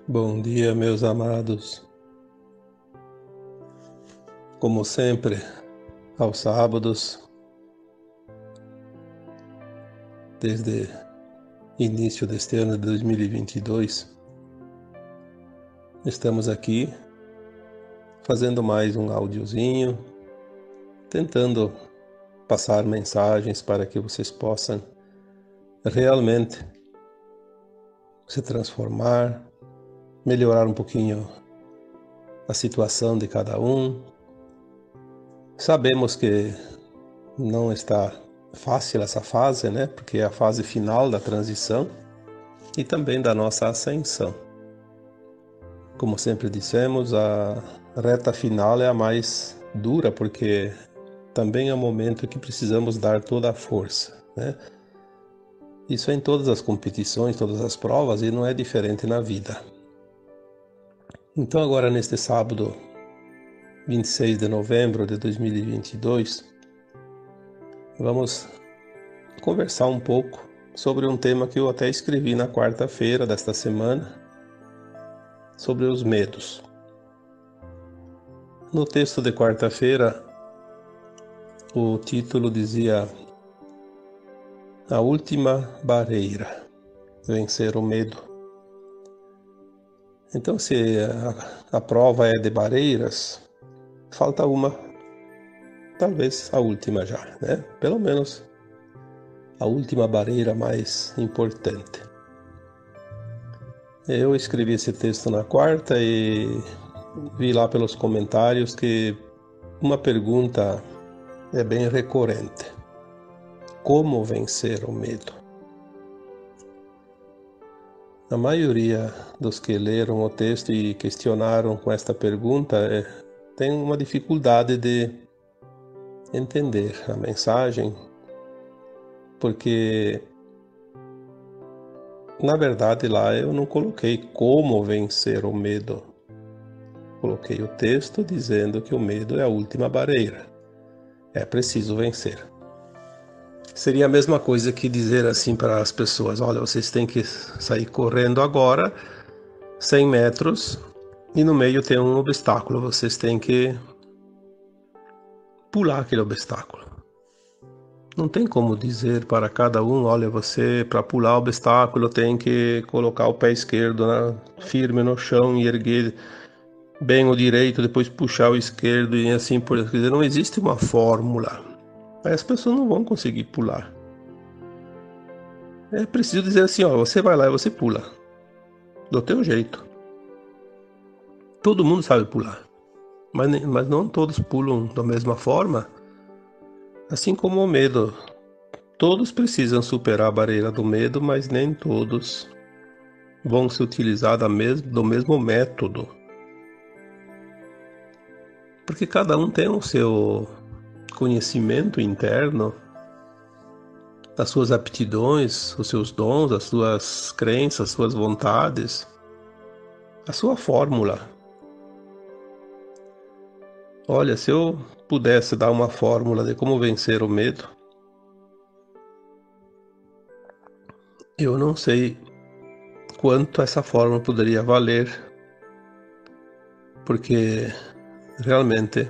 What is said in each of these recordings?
Bom dia, meus amados. Como sempre, aos sábados, desde início deste ano de 2022, estamos aqui fazendo mais um áudiozinho, tentando passar mensagens para que vocês possam realmente se transformar, melhorar um pouquinho a situação de cada um. Sabemos que não está fácil essa fase, né? Porque é a fase final da transição e também da nossa ascensão. Como sempre dissemos, a reta final é a mais dura, porque também é o momento que precisamos dar toda a força, né? Isso é em todas as competições, todas as provas, e não é diferente na vida. Então agora neste sábado, 26 de novembro de 2022, vamos conversar um pouco sobre um tema que eu até escrevi na quarta-feira desta semana, sobre os medos. No texto de quarta-feira, o título dizia: A última barreira, vencer o medo. Então, se a prova é de barreiras, falta uma, talvez a última já, né? Pelo menos a última barreira mais importante. Eu escrevi esse texto na quarta e vi lá pelos comentários que uma pergunta é bem recorrente: como vencer o medo? A maioria dos que leram o texto e questionaram com esta pergunta tem uma dificuldade de entender a mensagem, porque na verdade lá eu não coloquei como vencer o medo. Coloquei o texto dizendo que o medo é a última barreira. É preciso vencer. Seria a mesma coisa que dizer assim para as pessoas: olha, vocês têm que sair correndo agora 100 metros e no meio tem um obstáculo, vocês têm que pular aquele obstáculo. Não tem como dizer para cada um: olha, você para pular o obstáculo tem que colocar o pé esquerdo firme no chão e erguer bem o direito, depois puxar o esquerdo e assim por diante. Quer dizer, não existe uma fórmula. Aí as pessoas não vão conseguir pular. É preciso dizer assim: ó, você vai lá e você pula do teu jeito. Todo mundo sabe pular, mas não todos pulam da mesma forma. Assim como o medo, todos precisam superar a barreira do medo, mas nem todos vão se utilizar do mesmo método, porque cada um tem o seu conhecimento interno, as suas aptidões, os seus dons, as suas crenças, as suas vontades, a sua fórmula. Olha, se eu pudesse dar uma fórmula de como vencer o medo, eu não sei quanto essa fórmula poderia valer, porque realmente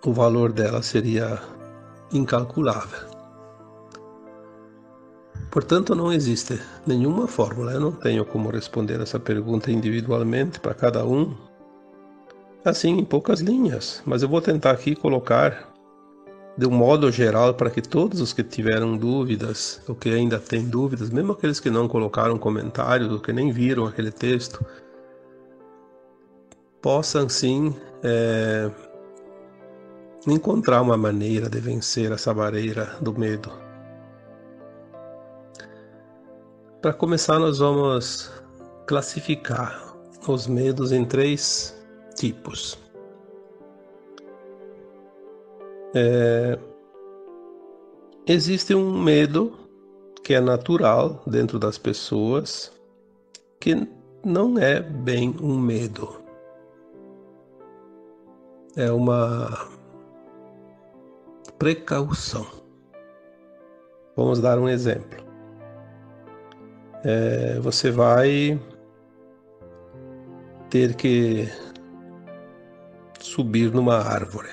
o valor dela seria incalculável. Portanto, não existe nenhuma fórmula. Eu não tenho como responder essa pergunta individualmente para cada um, assim em poucas linhas, mas eu vou tentar aqui colocar de um modo geral para que todos os que tiveram dúvidas, ou que ainda têm dúvidas, mesmo aqueles que não colocaram comentários, ou que nem viram aquele texto, possam sim encontrar uma maneira de vencer essa barreira do medo. Para começar, nós vamos classificar os medos em 3 tipos. Existe um medo que é natural dentro das pessoas, que não é bem um medo. É uma precaução. Vamos dar um exemplo. você vai ter que subir numa árvore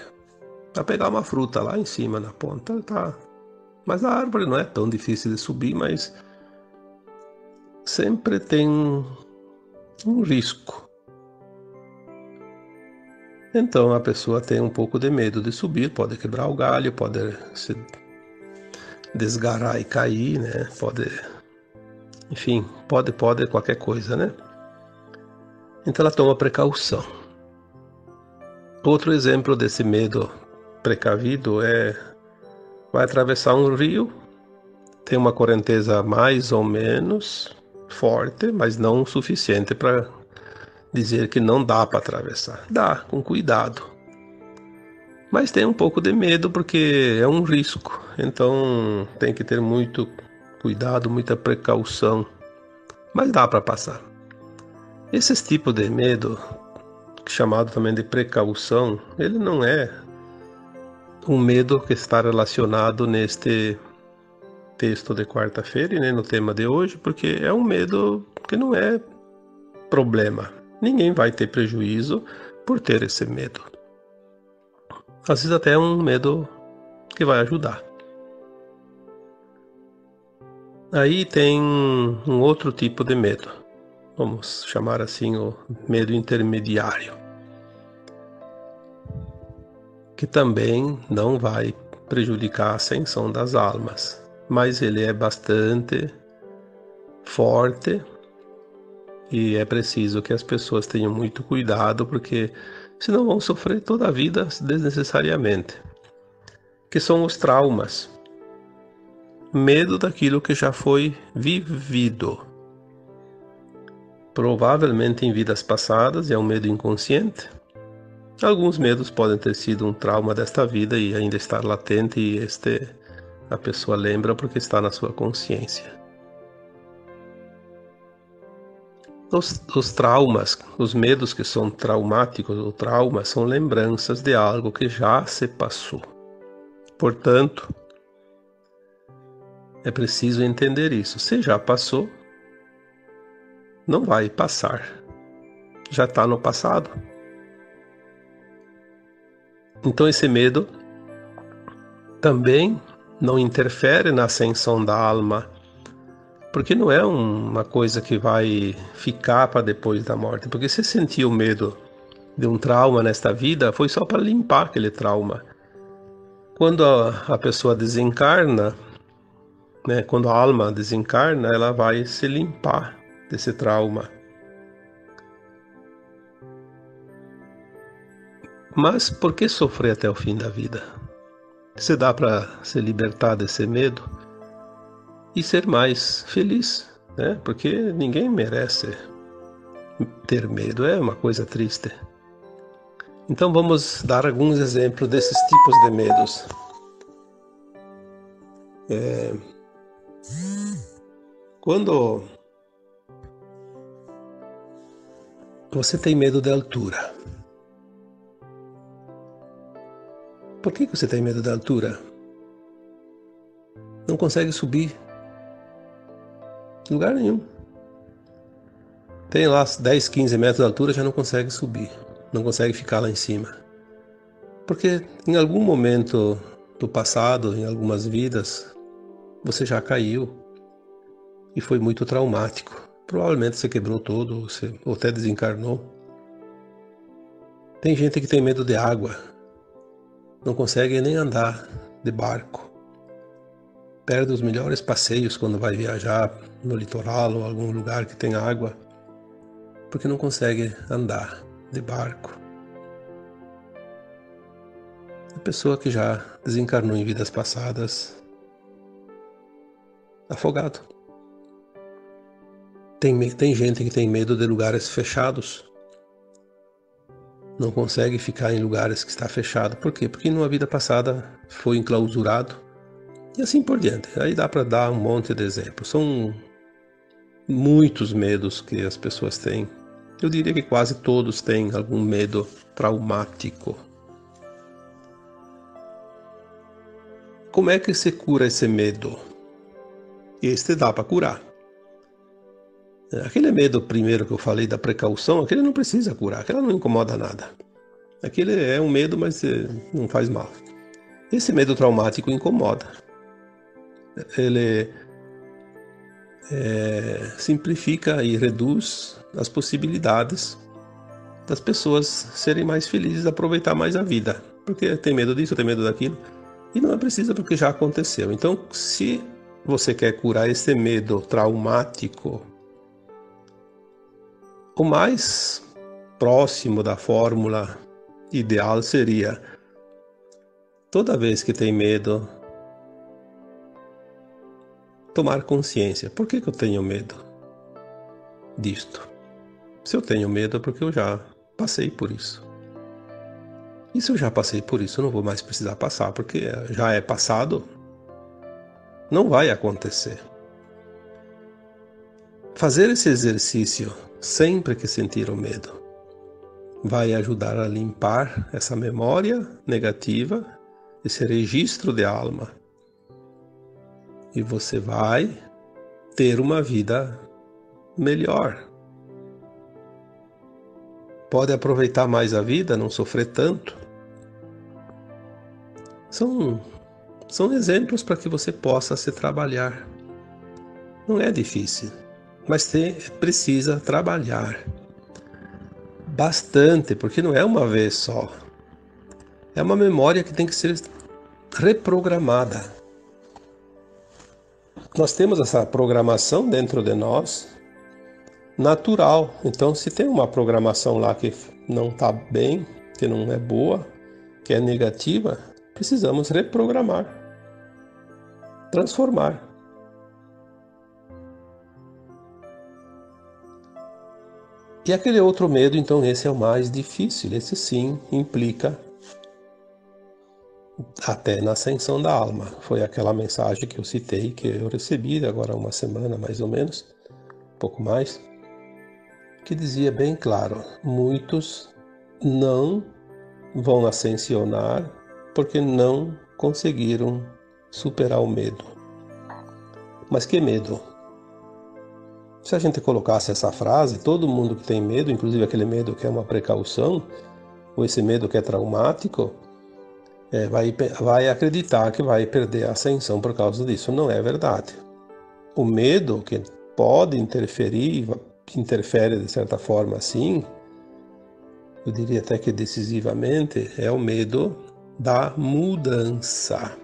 para pegar uma fruta lá em cima na ponta, tá? Mas a árvore não é tão difícil de subir, mas sempre tem um risco. Então a pessoa tem um pouco de medo de subir, pode quebrar o galho, pode se desgarrar e cair, né? Enfim, pode qualquer coisa, né? Então ela toma precaução. Outro exemplo desse medo precavido vai atravessar um rio, tem uma correnteza mais ou menos forte, mas não o suficiente para dizer que não dá para atravessar. Dá, com cuidado. Mas tem um pouco de medo porque é um risco, então tem que ter muito cuidado, muita precaução. Mas dá para passar. Esses tipos de medo, chamado também de precaução, ele não é um medo que está relacionado neste texto de quarta-feira e nem no tema de hoje, porque é um medo que não é problema. Ninguém vai ter prejuízo por ter esse medo. Às vezes até é um medo que vai ajudar. Aí tem um outro tipo de medo, vamos chamar assim o medo intermediário, que também não vai prejudicar a ascensão das almas, mas ele é bastante forte e é preciso que as pessoas tenham muito cuidado, porque senão vão sofrer toda a vida desnecessariamente, que são os traumas. Medo daquilo que já foi vivido. Provavelmente em vidas passadas, é um medo inconsciente. Alguns medos podem ter sido um trauma desta vida e ainda estar latente, e a pessoa lembra porque está na sua consciência. Os traumas, os medos que são traumáticos ou traumas, são lembranças de algo que já se passou. Portanto, é preciso entender isso. Se já passou, não vai passar. Já está no passado. Então esse medo também não interfere na ascensão da alma, porque não é uma coisa que vai ficar para depois da morte. Porque se sentiu medo de um trauma nesta vida, foi só para limpar aquele trauma. Quando a pessoa desencarna, né, quando a alma desencarna, ela vai se limpar desse trauma. Mas por que sofrer até o fim da vida? Se dá para se libertar desse medo e ser mais feliz, né? Porque ninguém merece ter medo, é uma coisa triste. Então vamos dar alguns exemplos desses tipos de medos. Quando você tem medo de altura. Por que você tem medo da altura? Não consegue subir em lugar nenhum. Tem lá 10, 15 metros de altura, já não consegue subir. Não consegue ficar lá em cima. Porque em algum momento do passado, em algumas vidas, você já caiu e foi muito traumático. Provavelmente você quebrou todo, ou até desencarnou. Tem gente que tem medo de água. Não consegue nem andar de barco. Perde os melhores passeios quando vai viajar no litoral ou algum lugar que tem água, porque não consegue andar de barco. A pessoa que já desencarnou em vidas passadas, afogado. Tem gente que tem medo de lugares fechados. Não consegue ficar em lugares que está fechado. Por quê? Porque numa vida passada foi enclausurado. E assim por diante. Aí dá para dar um monte de exemplos. São muitos medos que as pessoas têm. Eu diria que quase todos têm algum medo traumático. Como é que se cura esse medo? Este dá para curar. Aquele medo primeiro que eu falei da precaução, aquele não precisa curar, aquele não incomoda nada. Aquele é um medo, mas não faz mal. Esse medo traumático incomoda. Ele simplifica e reduz as possibilidades das pessoas serem mais felizes, aproveitar mais a vida. Porque tem medo disso, tem medo daquilo. E não é preciso porque já aconteceu. Então, se você quer curar esse medo traumático, o mais próximo da fórmula ideal seria: toda vez que tem medo, tomar consciência. Por que eu tenho medo disto? Se eu tenho medo é porque eu já passei por isso. E se eu já passei por isso, eu não vou mais precisar passar, porque já é passado, não vai acontecer. Fazer esse exercício sempre que sentir o medo vai ajudar a limpar essa memória negativa, esse registro de alma. E você vai ter uma vida melhor. Pode aproveitar mais a vida, não sofrer tanto. São exemplos para que você possa se trabalhar. Não é difícil, mas você precisa trabalhar bastante, porque não é uma vez só. É uma memória que tem que ser reprogramada. Nós temos essa programação dentro de nós, natural. Então, se tem uma programação lá que não está bem, que não é boa, que é negativa, precisamos reprogramar, transformar. E aquele outro medo, então, esse é o mais difícil. Esse sim implica até na ascensão da alma. Foi aquela mensagem que eu citei, que eu recebi agora há uma semana mais ou menos, um pouco mais, que dizia bem claro: muitos não vão ascensionar porque não conseguiram superar o medo. Mas que medo? Se a gente colocasse essa frase, todo mundo que tem medo, inclusive aquele medo que é uma precaução, ou esse medo que é traumático, vai acreditar que vai perder a ascensão por causa disso. Não é verdade. O medo, que pode interferir, que interfere de certa forma sim, eu diria até que decisivamente, é o medo da mudança.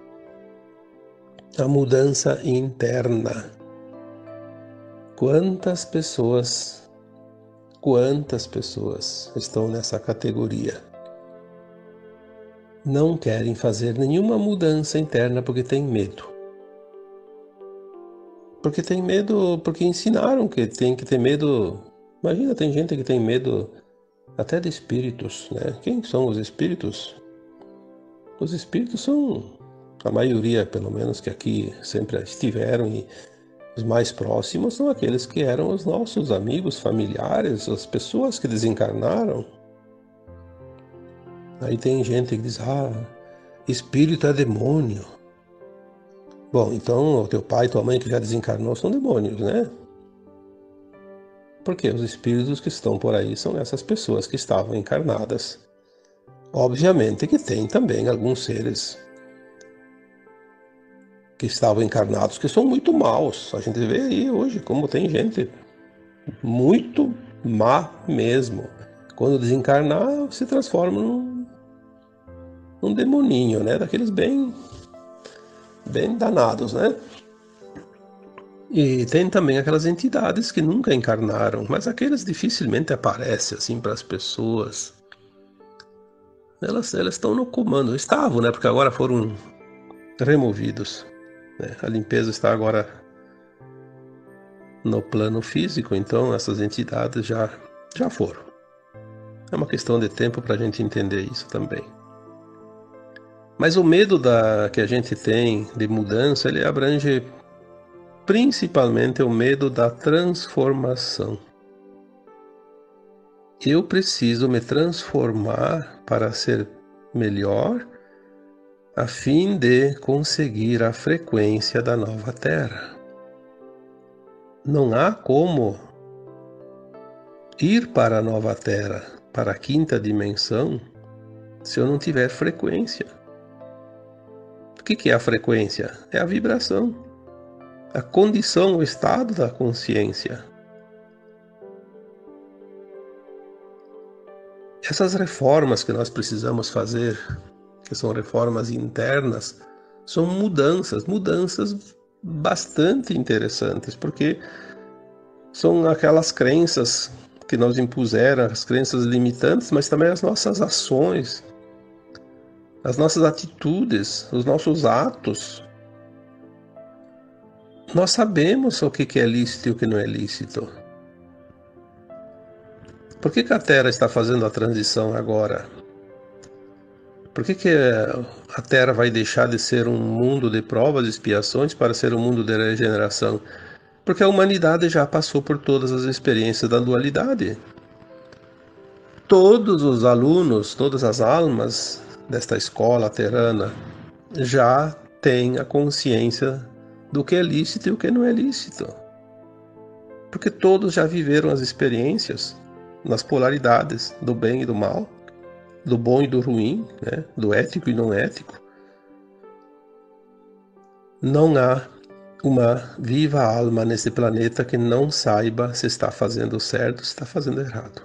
A mudança interna. Quantas pessoas estão nessa categoria? Não querem fazer nenhuma mudança interna porque tem medo. Porque tem medo, porque ensinaram que tem que ter medo. Imagina, tem gente que tem medo até de espíritos, né? Quem são os espíritos? Os espíritos são, a maioria, pelo menos, que aqui sempre estiveram, e os mais próximos são aqueles que eram os nossos amigos, familiares, as pessoas que desencarnaram. Aí tem gente que diz: espírito é demônio. Bom, então o teu pai e tua mãe que já desencarnou são demônios, né? Porque os espíritos que estão por aí são essas pessoas que estavam encarnadas. Obviamente que tem também alguns seres que estavam encarnados que são muito maus. A gente vê aí hoje como tem gente muito má mesmo. Quando desencarnar, se transforma num demoninho, né? Daqueles bem danados, né? E tem também aquelas entidades que nunca encarnaram, mas aqueles dificilmente aparecem assim para as pessoas. Elas estão no comando, estavam, né? Porque agora foram removidos, né? A limpeza está agora no plano físico, então essas entidades já foram. É uma questão de tempo para a gente entender isso também. Mas o medo que a gente tem de mudança, ele abrange principalmente o medo da transformação. Eu preciso me transformar para ser melhor, a fim de conseguir a frequência da nova Terra. Não há como ir para a nova Terra, para a quinta dimensão, se eu não tiver frequência. O que é a frequência? É a vibração, a condição, o estado da consciência. Essas reformas que nós precisamos fazer, que são reformas internas, são mudanças bastante interessantes, porque são aquelas crenças que nos impuseram, as crenças limitantes, mas também as nossas ações, as nossas atitudes, os nossos atos. Nós sabemos o que é lícito e o que não é lícito. Por que a Terra está fazendo a transição agora? Por que a Terra vai deixar de ser um mundo de provas e expiações para ser um mundo de regeneração? Porque a humanidade já passou por todas as experiências da dualidade. Todos os alunos, todas as almas desta escola terrana já têm a consciência do que é lícito e o que não é lícito. Porque todos já viveram as experiências nas polaridades do bem e do mal, do bom e do ruim, né? Do ético e não ético. Não há uma viva alma nesse planeta que não saiba se está fazendo certo ou se está fazendo errado.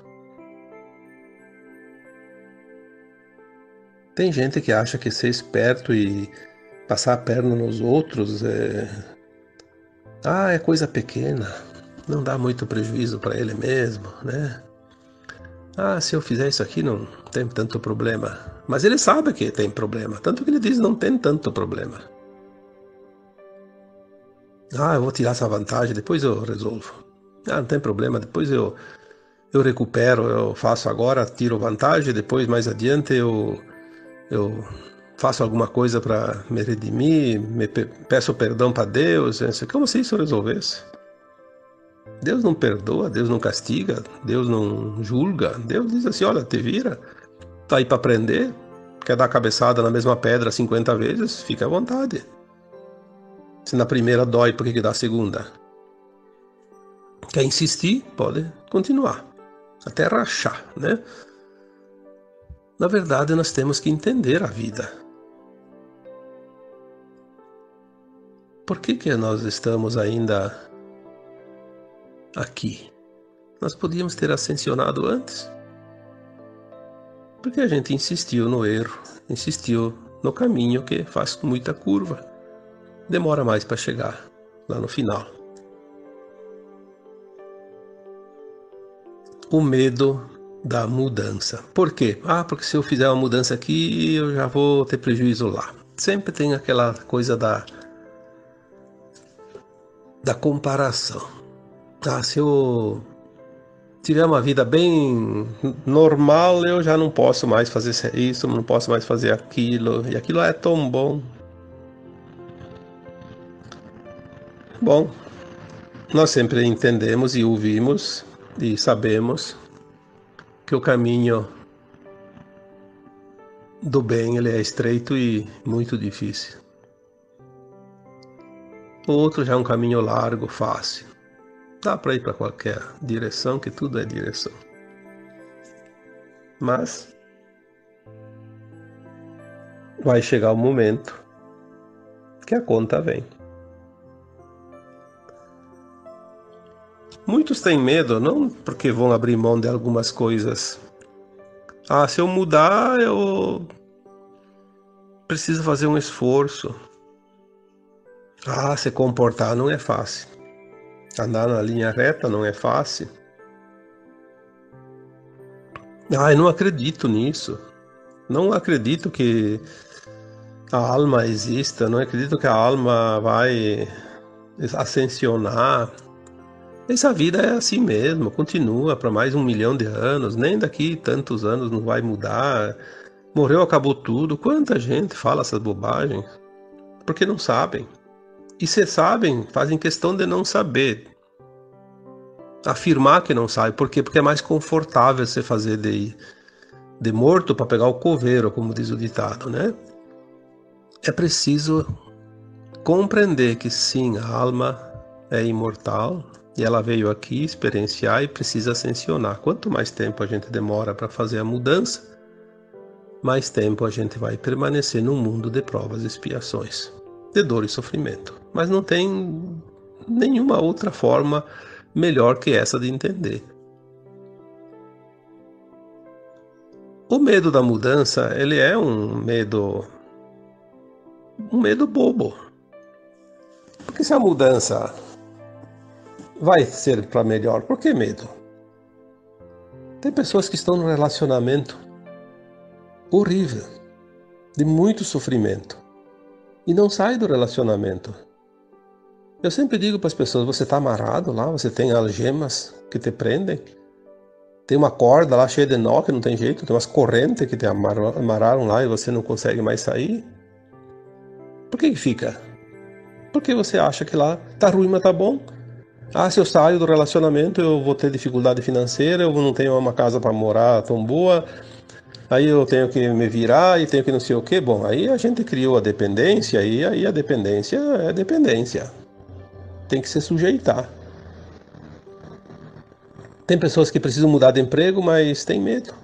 Tem gente que acha que ser esperto e passar a perna nos outros é coisa pequena, não dá muito prejuízo para ele mesmo, né? Se eu fizer isso aqui não tem tanto problema. Mas ele sabe que tem problema, tanto que ele diz não tem tanto problema. Eu vou tirar essa vantagem, depois eu resolvo. Não tem problema, depois eu recupero, eu faço agora, tiro vantagem, depois mais adiante eu faço alguma coisa para me redimir, peço perdão para Deus, como se isso resolvesse. Deus não perdoa, Deus não castiga, Deus não julga. Deus diz assim, olha, te vira, tá aí para aprender, quer dar cabeçada na mesma pedra 50 vezes, fica à vontade. Se na primeira dói, por que dá a segunda? Quer insistir? Pode continuar, até rachar, né? Na verdade, nós temos que entender a vida. Por que nós estamos ainda aqui? Nós podíamos ter ascensionado antes. Porque a gente insistiu no erro, insistiu no caminho que faz muita curva. Demora mais para chegar lá no final. O medo da mudança. Por quê? Porque se eu fizer uma mudança aqui, eu já vou ter prejuízo lá. Sempre tem aquela coisa da comparação. Se eu tiver uma vida bem normal, eu já não posso mais fazer isso, não posso mais fazer aquilo, e aquilo é tão bom. Bom, nós sempre entendemos e ouvimos e sabemos que o caminho do bem ele é estreito e muito difícil. O outro já é um caminho largo, fácil. Dá para ir para qualquer direção, que tudo é direção. Mas vai chegar o momento que a conta vem. Muitos têm medo, não porque vão abrir mão de algumas coisas. Se eu mudar, eu preciso fazer um esforço. Se comportar não é fácil. Andar na linha reta não é fácil. Eu não acredito nisso. Não acredito que a alma exista. Não acredito que a alma vai ascensionar. Essa vida é assim mesmo. Continua para mais 1 milhão de anos. Nem daqui tantos anos não vai mudar. Morreu, acabou tudo. Quanta gente fala essas bobagens? Porque não sabem. E se sabem, fazem questão de não saber. Afirmar que não sabe. Por quê? Porque é mais confortável você fazer de morto para pegar o coveiro, como diz o ditado, né? É preciso compreender que sim, a alma é imortal E ela veio aqui experienciar e precisa ascensionar. Quanto mais tempo a gente demora para fazer a mudança, mais tempo a gente vai permanecer num mundo de provas e expiações, de dor e sofrimento. Mas não tem nenhuma outra forma melhor que essa de entender. O medo da mudança, ele é um medo bobo. Porque se a mudança vai ser para melhor, por que medo? Tem pessoas que estão num relacionamento horrível, de muito sofrimento, e não saem do relacionamento. Eu sempre digo para as pessoas, você está amarrado lá, você tem algemas que te prendem, tem uma corda lá cheia de nó que não tem jeito, tem umas correntes que te amarraram lá e você não consegue mais sair. Por que fica? Porque você acha que lá tá ruim, mas tá bom. Se eu saio do relacionamento eu vou ter dificuldade financeira, eu não tenho uma casa para morar tão boa, aí eu tenho que me virar e tenho que não sei o que. Bom, aí a gente criou a dependência e aí a dependência é dependência. Tem que se sujeitar. Tem pessoas que precisam mudar de emprego, mas tem medo.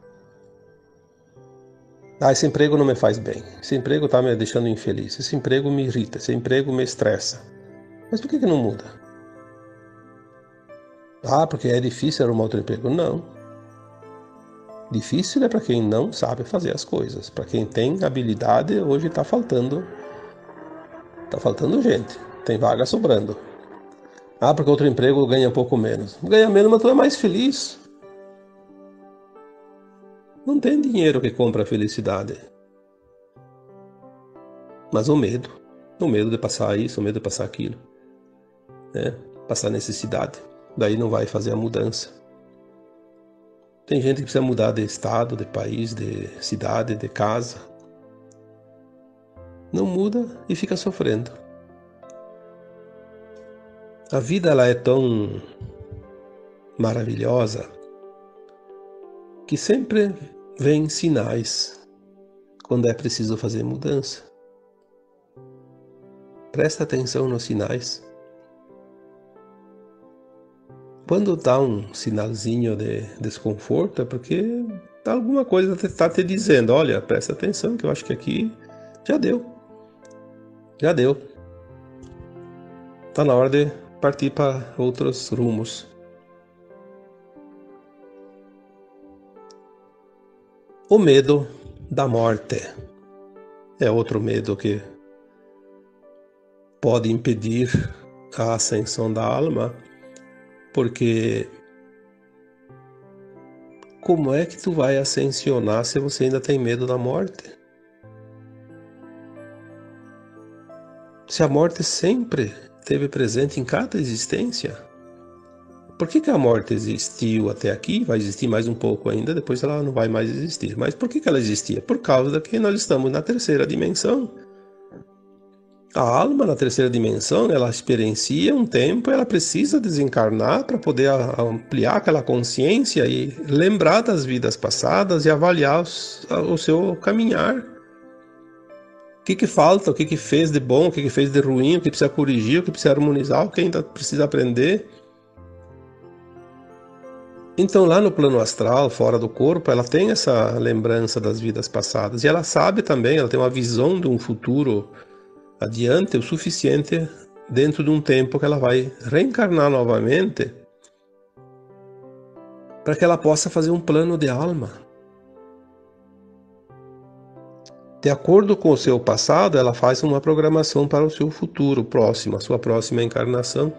Esse emprego não me faz bem. Esse emprego está me deixando infeliz. Esse emprego me irrita. Esse emprego me estressa. Mas por que não muda? Porque é difícil arrumar outro emprego. Não. Difícil é para quem não sabe fazer as coisas. Para quem tem habilidade, hoje está faltando. Está faltando gente. Tem vaga sobrando. Porque outro emprego ganha um pouco menos. Ganha menos, mas tu é mais feliz. Não tem dinheiro que compra a felicidade. Mas o medo de passar isso, o medo de passar aquilo, né? Passar necessidade. Daí não vai fazer a mudança. Tem gente que precisa mudar de estado, de país, de cidade, de casa. Não muda e fica sofrendo. A vida ela é tão maravilhosa que sempre vem sinais quando é preciso fazer mudança. Presta atenção nos sinais. Quando dá um sinalzinho de desconforto é porque alguma coisa está te dizendo, olha, presta atenção que eu acho que aqui já deu. Já deu. Está na hora de partir para outros rumos. O medo da morte é outro medo que pode impedir a ascensão da alma, porque como é que tu vai ascensionar se você ainda tem medo da morte? Se a morte sempre esteve presente em cada existência, por que a morte existiu até aqui? Vai existir mais um pouco ainda, depois ela não vai mais existir. Mas por que ela existia? Por causa que nós estamos na terceira dimensão. A alma na terceira dimensão, ela experiencia um tempo, ela precisa desencarnar para poder ampliar aquela consciência e lembrar das vidas passadas e avaliar o seu caminhar. O que falta, o que fez de bom, o que fez de ruim, o que precisa corrigir, o que precisa harmonizar, o que ainda precisa aprender. Então lá no plano astral, fora do corpo, ela tem essa lembrança das vidas passadas. E ela sabe também, ela tem uma visão de um futuro adiante o suficiente dentro de um tempo que ela vai reencarnar novamente para que ela possa fazer um plano de alma. De acordo com o seu passado, ela faz uma programação para o seu futuro próximo, a sua próxima encarnação.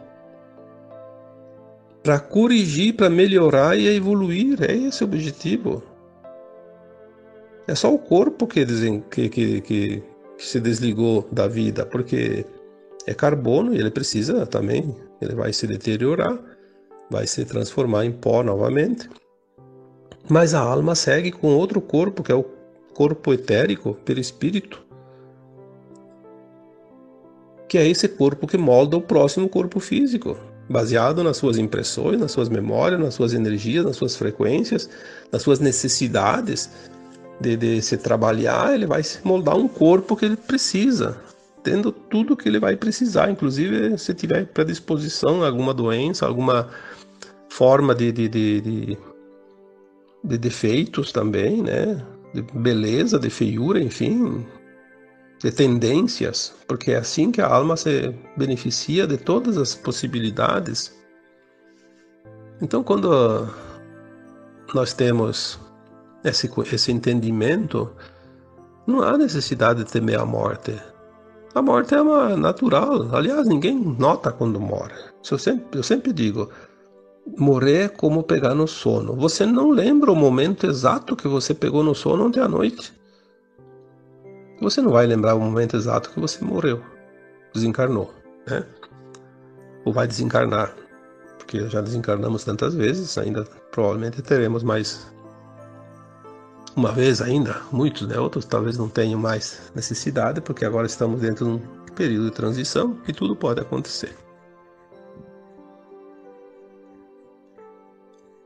Para corrigir, para melhorar e evoluir, é esse o objetivo. É só o corpo que se desligou da vida, porque é carbono e ele precisa também, ele vai se deteriorar, vai se transformar em pó novamente. Mas a alma segue com outro corpo, que é o corpo etérico, perispírito, que é esse corpo que molda o próximo corpo físico, baseado nas suas impressões, nas suas memórias, nas suas energias, nas suas frequências, nas suas necessidades de se trabalhar. Ele vai moldar um corpo que ele precisa tendo tudo que ele vai precisar, inclusive se tiver predisposição a alguma doença, alguma forma de defeitos também, né? De beleza, de feiura, enfim, de tendências, porque é assim que a alma se beneficia de todas as possibilidades. Então, quando nós temos esse entendimento, não há necessidade de temer a morte. A morte é uma natural. Aliás, ninguém nota quando morre. Eu sempre digo, morrer é como pegar no sono. Você não lembra o momento exato que você pegou no sono ontem à noite. Você não vai lembrar o momento exato que você morreu, desencarnou, né? Ou vai desencarnar, porque já desencarnamos tantas vezes, ainda provavelmente teremos mais uma vez ainda, muitos, né? Outros talvez não tenham mais necessidade, porque agora estamos dentro de um período de transição e tudo pode acontecer.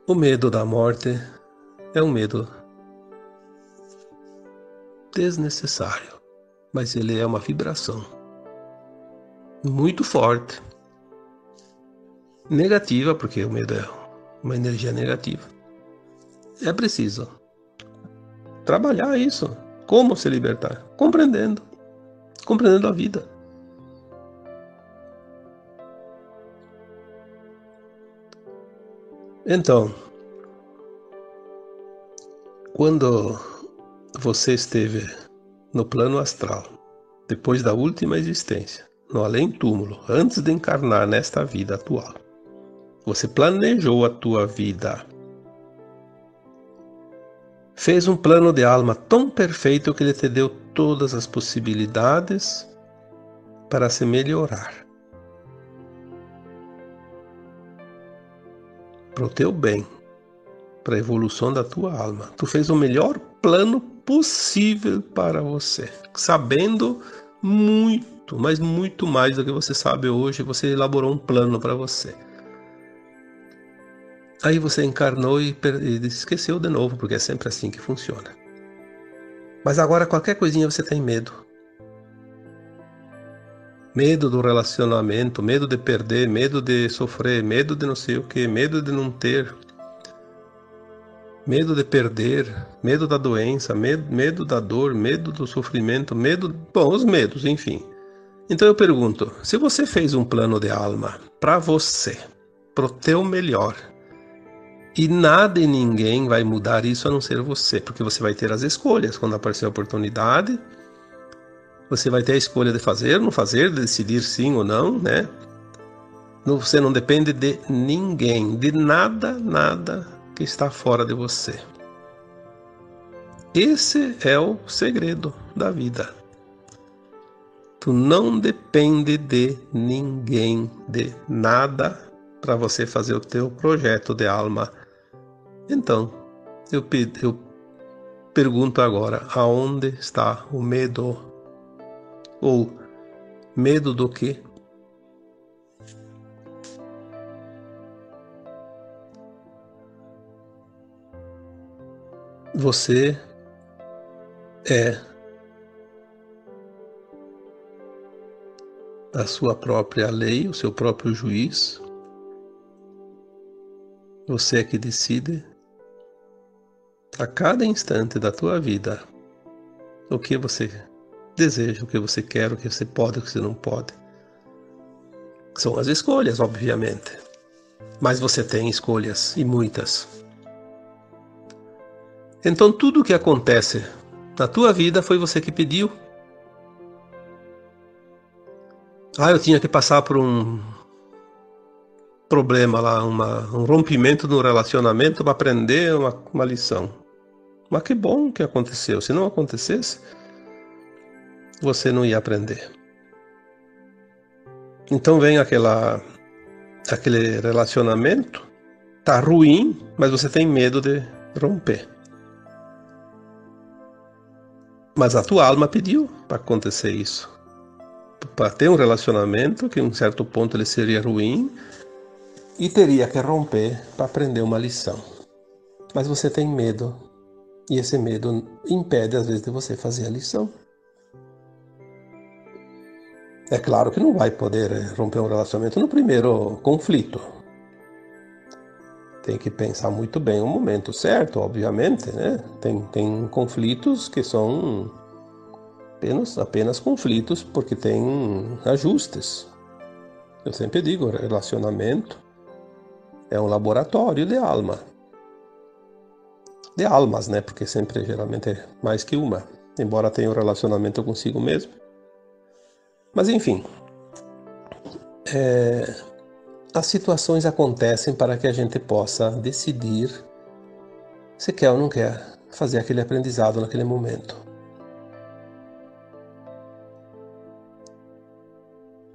O medo da morte é um medo desnecessário, mas ele é uma vibração muito forte, negativa, porque o medo é uma energia negativa. É preciso trabalhar isso. Como se libertar? Compreendendo a vida. Então, quando você esteve no plano astral, depois da última existência, no além-túmulo, antes de encarnar nesta vida atual, você planejou a tua vida. Fez um plano de alma tão perfeito que ele te deu todas as possibilidades para se melhorar. Para o teu bem, para a evolução da tua alma. Tu fez o melhor plano possível para você, sabendo muito, mas muito mais do que você sabe hoje. Você elaborou um plano para você. Aí você encarnou e esqueceu de novo, porque é sempre assim que funciona. Mas agora qualquer coisinha você tem medo. Medo do relacionamento, medo de perder, medo de sofrer, medo de não sei o que, medo de não ter, medo de perder, medo da doença, medo da dor, medo do sofrimento, bom, os medos, enfim. Então eu pergunto, se você fez um plano de alma para você, pro teu melhor, e nada e ninguém vai mudar isso a não ser você, porque você vai ter as escolhas quando aparecer a oportunidade. Você vai ter a escolha de fazer, não fazer, de decidir sim ou não, né? Você não depende de ninguém, de nada que está fora de você. Esse é o segredo da vida. Tu não depende de ninguém, de nada, para você fazer o teu projeto de alma. Então, eu pergunto agora, aonde está o medo? Ou medo do quê? Você é a sua própria lei, o seu próprio juiz. Você é que decide a cada instante da tua vida o que você deseja, o que você quer, o que você pode, o que você não pode. São as escolhas, obviamente. Mas você tem escolhas, e muitas. Então tudo o que acontece na tua vida foi você que pediu. Eu tinha que passar por um problema lá, um rompimento no relacionamento para aprender uma lição. Mas que bom que aconteceu. Se não acontecesse, você não ia aprender. Então vem aquele relacionamento, tá ruim, mas você tem medo de romper. Mas a tua alma pediu para acontecer isso. Para ter um relacionamento que em um certo ponto ele seria ruim e teria que romper para aprender uma lição. Mas você tem medo e esse medo impede às vezes de você fazer a lição. É claro que não vai poder romper um relacionamento no primeiro conflito. Tem que pensar muito bem o momento certo, obviamente, né? Tem conflitos que são apenas conflitos porque tem ajustes. Eu sempre digo, relacionamento é um laboratório de alma. De almas, né? Porque sempre, geralmente, é mais que uma. Embora tenha um relacionamento consigo mesmo. Mas, enfim. As situações acontecem para que a gente possa decidir se quer ou não quer fazer aquele aprendizado naquele momento.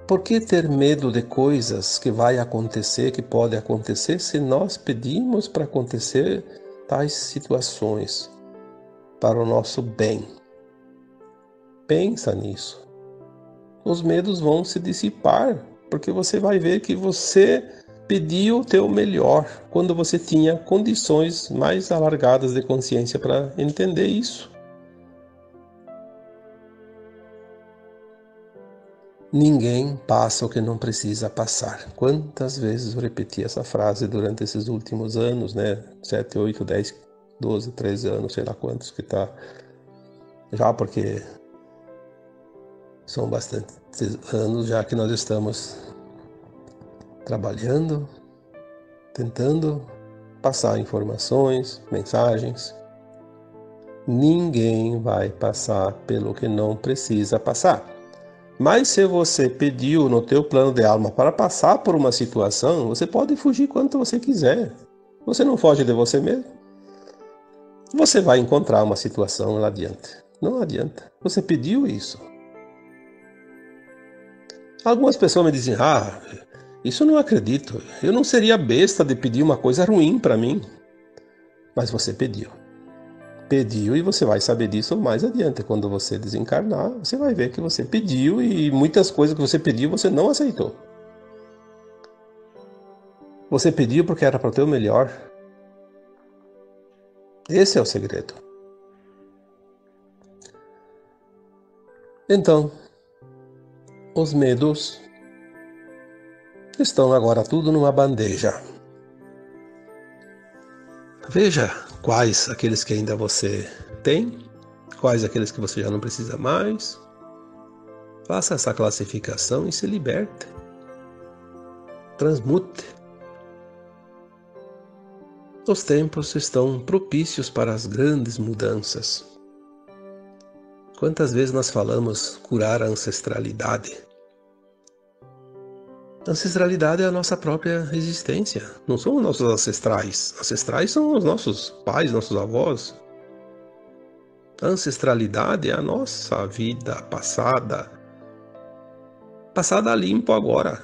Por que ter medo de coisas que vai acontecer, que pode acontecer, se nós pedimos para acontecer tais situações para o nosso bem? Pensa nisso. Os medos vão se dissipar, porque você vai ver que você pediu o teu melhor quando você tinha condições mais alargadas de consciência para entender isso. Ninguém passa o que não precisa passar. Quantas vezes eu repeti essa frase durante esses últimos anos, né? 7, 8, 10, 12, 13 anos, sei lá quantos que tá. Já porque são bastantes anos já que nós estamos trabalhando, tentando passar informações, mensagens. Ninguém vai passar pelo que não precisa passar. Mas se você pediu no teu plano de alma para passar por uma situação, você pode fugir quanto você quiser. Você não foge de você mesmo. Você vai encontrar uma situação lá adiante. Não adianta. Você pediu isso. Algumas pessoas me dizem, isso eu não acredito. Eu não seria besta de pedir uma coisa ruim para mim. Mas você pediu. Pediu e você vai saber disso mais adiante. Quando você desencarnar, você vai ver que você pediu e muitas coisas que você pediu você não aceitou. Você pediu porque era para o teu melhor. Esse é o segredo. Então, os medos estão agora tudo numa bandeja. Veja quais aqueles que ainda você tem, quais aqueles que você já não precisa mais. Faça essa classificação e se liberte. Transmute. Os tempos estão propícios para as grandes mudanças. Quantas vezes nós falamos curar a ancestralidade? A ancestralidade é a nossa própria existência. Não são os nossos ancestrais. Ancestrais são os nossos pais, nossos avós. A ancestralidade é a nossa vida passada. Passada a limpo agora.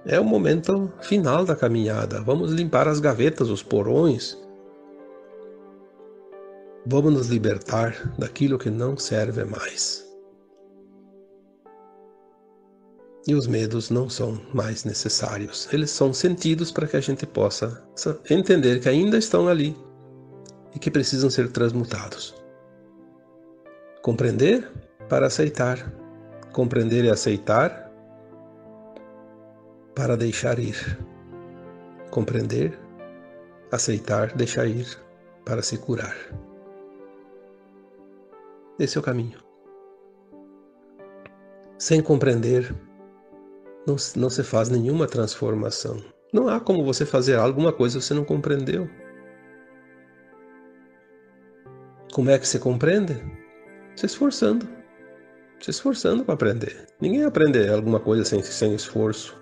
É o momento final da caminhada. Vamos limpar as gavetas, os porões. Vamos nos libertar daquilo que não serve mais. E os medos não são mais necessários. Eles são sentidos para que a gente possa entender que ainda estão ali e que precisam ser transmutados. Compreender para aceitar. Compreender e aceitar para deixar ir. Compreender, aceitar, deixar ir para se curar. Esse é o caminho. Sem compreender, não se faz nenhuma transformação. Não há como você fazer alguma coisa que você não compreendeu. Como é que se compreende? Se esforçando. Se esforçando para aprender. Ninguém aprende alguma coisa sem esforço,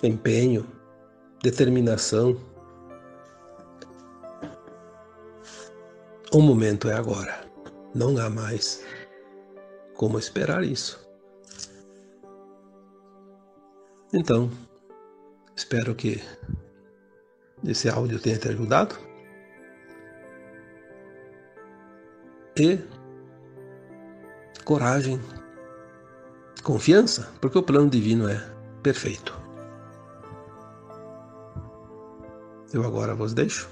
empenho, determinação. O momento é agora. Não há mais como esperar isso. Então, espero que esse áudio tenha te ajudado. E coragem, confiança, porque o plano divino é perfeito. Eu agora vos deixo,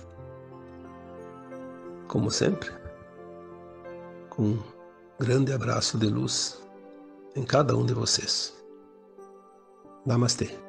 como sempre, com um grande abraço de luz em cada um de vocês. Namastê.